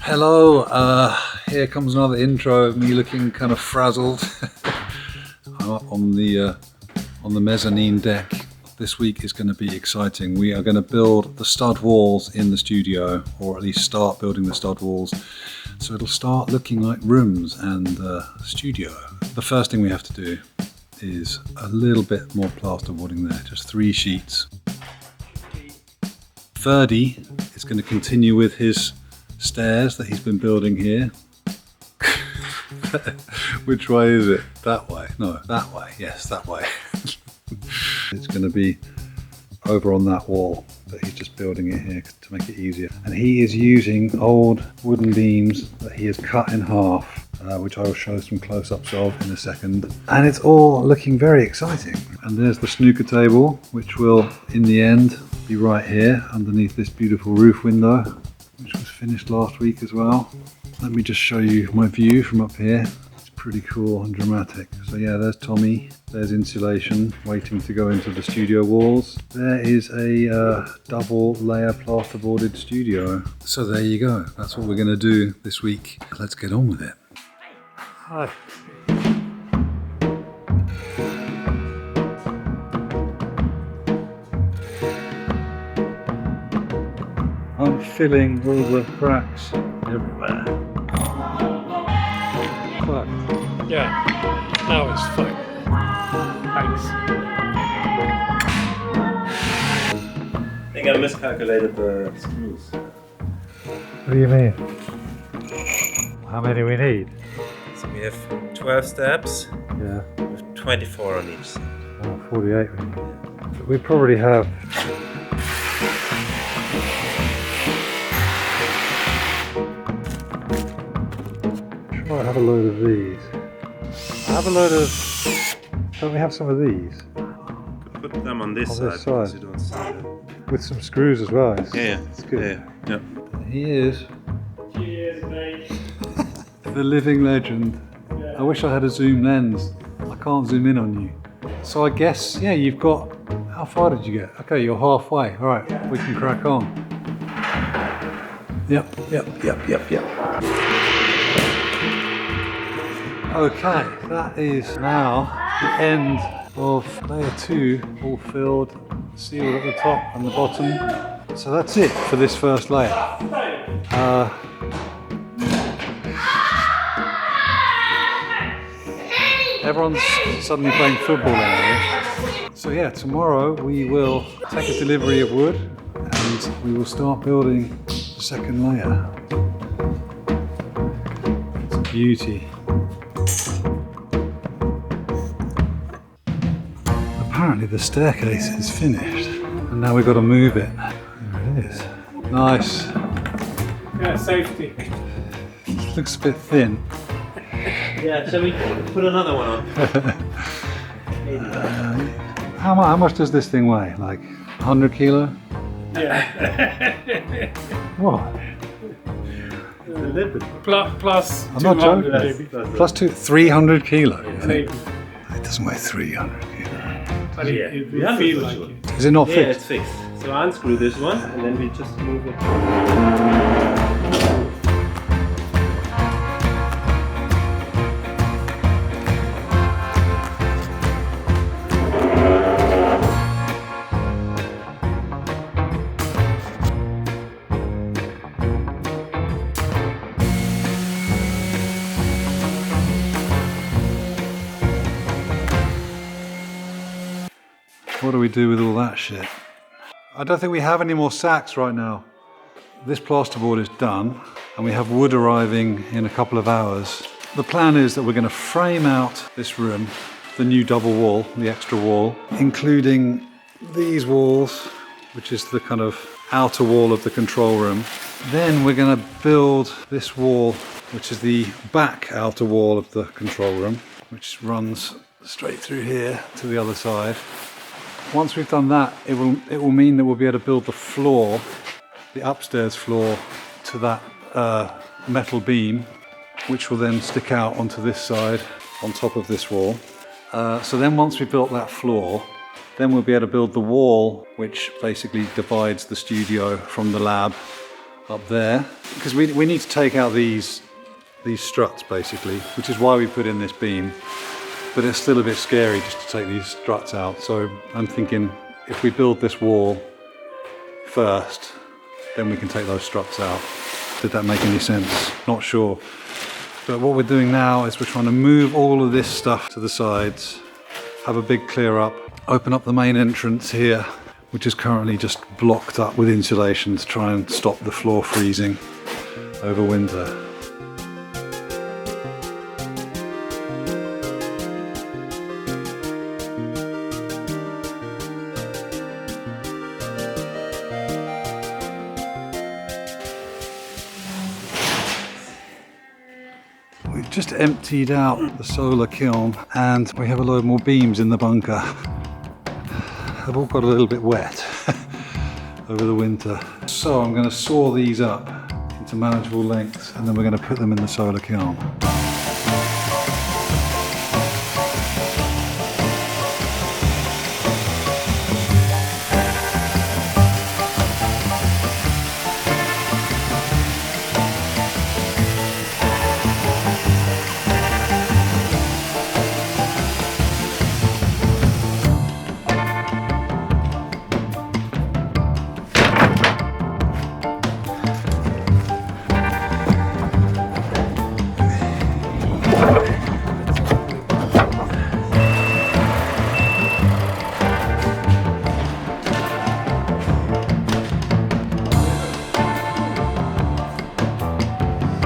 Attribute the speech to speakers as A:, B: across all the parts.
A: Hello, here comes another intro of me looking kind of frazzled. I'm up on the mezzanine deck. This week is going to be exciting. We are going to build the stud walls in the studio, or at least start building the stud walls. So it'll start looking like rooms and studio. The first thing we have to do is a little bit more plasterboarding there, just 3 sheets. Ferdy is going to continue with his stairs that he's been building here. Which way is it? That way? No, that way. Yes, that way. It's going to be over on that wall, but he's just building it here to make it easier. And he is using old wooden beams that he has cut in half, which I will show some close-ups of in a second. And it's all looking very exciting. And there's the snooker table, which will, in the end, be right here underneath this beautiful roof window, which was finished last week as well. Let me just show you my view from up here. It's pretty cool and dramatic. So yeah, there's Tommy, there's insulation waiting to go into the studio walls. There is a double layer plasterboarded studio. So there you go, that's what we're gonna do this week. Let's get on with it. Hi. I'm filling all the cracks everywhere. Fuck.
B: Yeah, now it's fine. Thanks.
C: I think I miscalculated the screws.
A: What do you mean? How many we need?
C: So we have 12 steps
A: Yeah,
C: with 24 on each side.
A: 48 we need. But we probably have I have a load of these. I have a load of... Don't we have some of these?
C: Put them on this
A: On
C: side
A: this
C: because
A: side.
C: you don't see them.
A: With some screws as well.
C: Yeah,
A: It's good.
C: yeah.
A: He is
B: Cheers, mate.
A: the living legend. I wish I had a zoom lens. I can't zoom in on you. So I guess, yeah, you've got... How far did you get? Okay, you're halfway. All right, we can crack on. Yep. Okay, that is now the end of layer 2, all filled, sealed at the top and the bottom. So that's it for this first layer. Everyone's suddenly playing football out here. So yeah, tomorrow we will take a delivery of wood and we will start building the second layer. It's a beauty. Apparently the staircase is finished and now we've got to move it. There it is. Nice.
B: Yeah, safety.
A: Looks a bit thin.
C: Yeah, shall we put another one on?
A: How much does this thing weigh? Like 100 kilo?
B: Yeah.
A: What?
C: A little bit.
B: Plus
A: I'm not
B: 200
A: joking.
B: maybe.
A: Plus 300 kilo.
B: Maybe.
A: It doesn't weigh 300 kilo.
B: But
C: Yeah,
B: it
C: we
B: will
C: have
B: feel
C: it for
B: like
C: sure.
B: it.
A: Is it not
C: Yeah,
A: fixed?
C: it's fixed. So unscrew this one and then we just move it.
A: What do we do with all that shit? I don't think we have any more sacks right now. This plasterboard is done and we have wood arriving in a couple of hours. The plan is that we're going to frame out this room, the new double wall, the extra wall, including these walls, which is the kind of outer wall of the control room. Then we're going to build this wall, which is the back outer wall of the control room, which runs straight through here to the other side. Once we've done that, it will mean that we'll be able to build the floor, the upstairs floor, to that metal beam, which will then stick out onto this side on top of this wall. So then once we've built that floor, then we'll be able to build the wall, which basically divides the studio from the lab up there, because we need to take out these struts basically, which is why we put in this beam. But it's still a bit scary just to take these struts out. So I'm thinking if we build this wall first, then we can take those struts out. Did that make any sense? Not sure. But what we're doing now is we're trying to move all of this stuff to the sides, have a big clear up, open up the main entrance here, which is currently just blocked up with insulation to try and stop the floor freezing over winter. We've just emptied out the solar kiln and we have a load more beams in the bunker. They've all got a little bit wet over the winter. So I'm going to saw these up into manageable lengths and then we're going to put them in the solar kiln.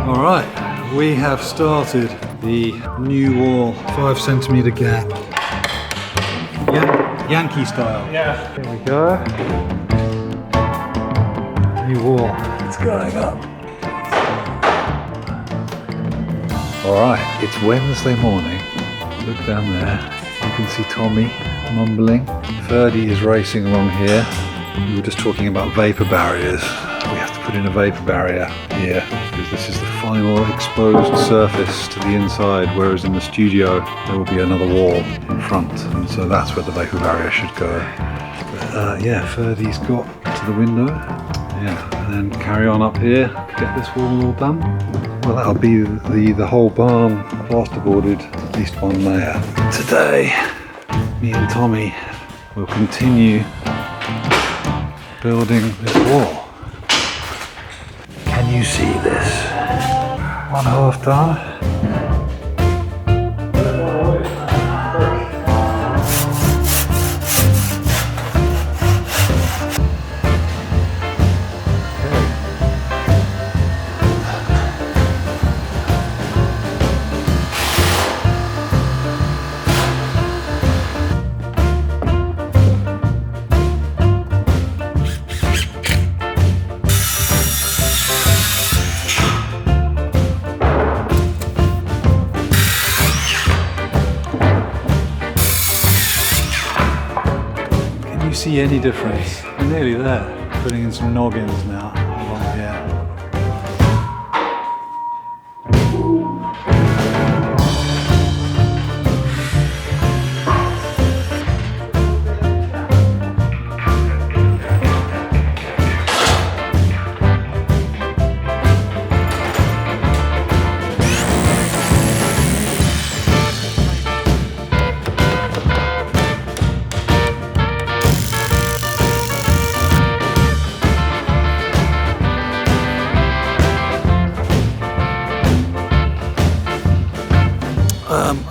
A: Alright, we have started the new wall, 5 centimeter gap. Yankee style.
B: Yeah.
A: There we go. New wall. It's going up. Alright, it's Wednesday morning. Look down there. You can see Tommy mumbling. Ferdy is racing along here. We were just talking about vapor barriers. We have to put in a vapor barrier here because this is the final exposed surface to the inside, whereas in the studio there will be another wall in front, and so that's where the vapor barrier should go. But yeah, Ferdy's got to the window. Yeah, and then carry on up here to get this wall all done. Well, that'll be the whole barn plasterboarded, at least one layer. Today, me and Tommy will continue building this wall. Can you see this? 1/2 done. See any difference? We're nearly there. Putting in some noggins now along here.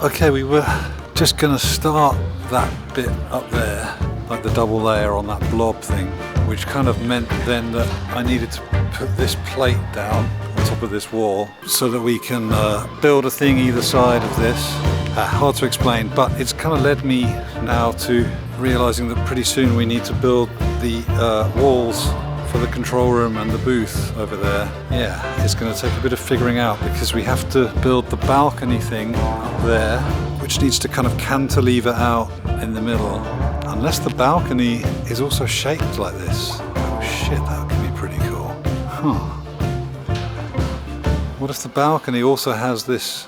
A: Okay, we were just going to start that bit up there, like the double layer on that blob thing, which kind of meant then that I needed to put this plate down on top of this wall so that we can build a thing either side of this. Hard to explain, but it's kind of led me now to realizing that pretty soon we need to build the walls for the control room and the booth over there. Yeah, it's going to take a bit of figuring out because we have to build the balcony thing up there, which needs to kind of cantilever out in the middle, unless the balcony is also shaped like this. Oh shit, that could be pretty cool. Huh. What if the balcony also has this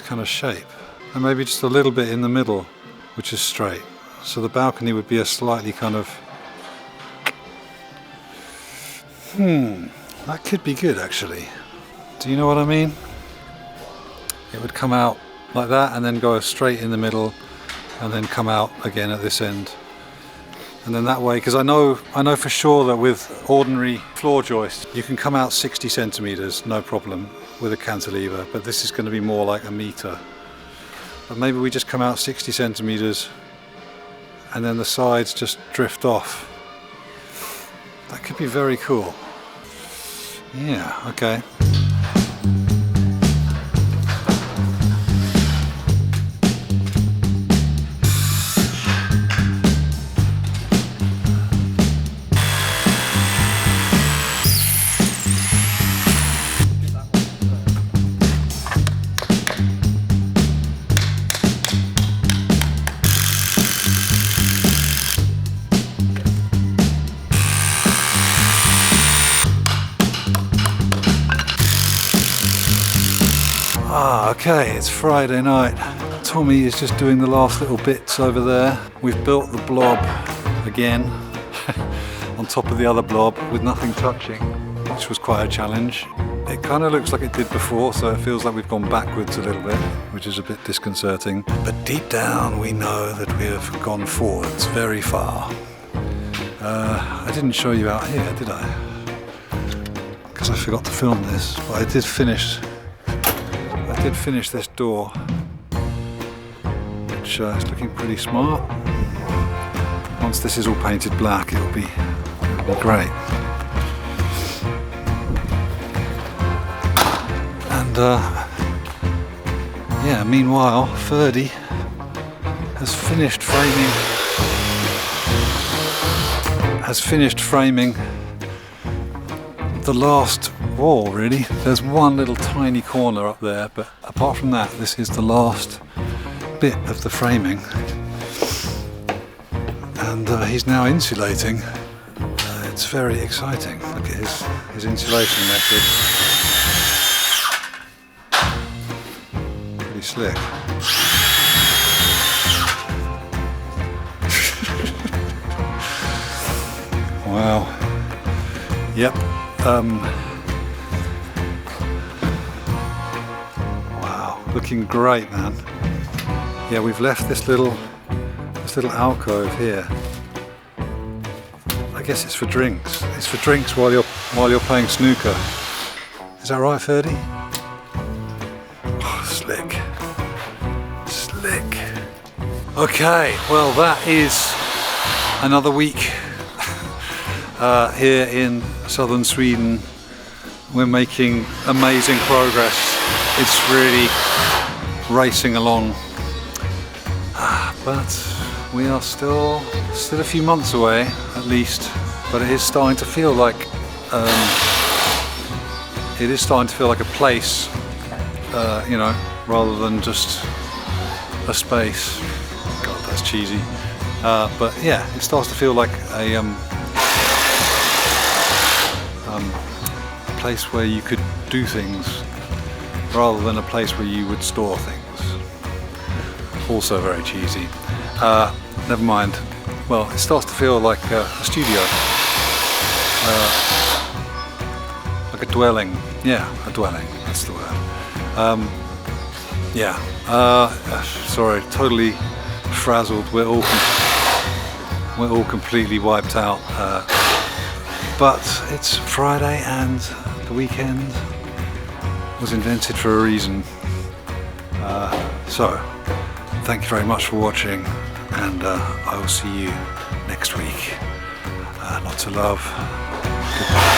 A: kind of shape? And maybe just a little bit in the middle, which is straight. So the balcony would be a slightly kind of That could be good actually. Do you know what I mean? It would come out like that and then go straight in the middle and then come out again at this end. And then that way, because I know for sure that with ordinary floor joists you can come out 60 centimeters, no problem, with a cantilever, but this is going to be more like a meter. But maybe we just come out 60 centimeters and then the sides just drift off. That could be very cool. Yeah, okay. Okay, it's Friday night. Tommy is just doing the last little bits over there. We've built the blob again on top of the other blob with nothing touching, which was quite a challenge. It kind of looks like it did before, so it feels like we've gone backwards a little bit, which is a bit disconcerting. But deep down we know that we have gone forwards very far. I didn't show you out here, did I? Because I forgot to film this, but I did finish this door, which is looking pretty smart. Once this is all painted black, it'll be great. And yeah, meanwhile, Ferdy has finished framing the last wall, really. There's one little tiny corner up there, but apart from that, this is the last bit of the framing. And he's now insulating. It's very exciting. Look at his insulation method. Pretty slick. Wow. Yep. Wow, looking great, man. Yeah, we've left this little alcove here. I guess it's for drinks. It's for drinks while you're playing snooker. Is that right, Ferdy? Oh, slick. Slick. Okay, well that is another week here in southern Sweden. We're making amazing progress. It's really racing along, but we are still a few months away at least. But it is starting to feel like a place, you know, rather than just a space. God, that's cheesy. But yeah, it starts to feel like a place where you could do things rather than a place where you would store things. Also very cheesy. Never mind. Well, it starts to feel like a studio. Like a dwelling. Yeah, a dwelling. That's the word. Yeah. Sorry, totally frazzled. We're all completely wiped out. But it's Friday and the weekend was invented for a reason. So, thank you very much for watching, and I will see you next week. Lots of love. Goodbye.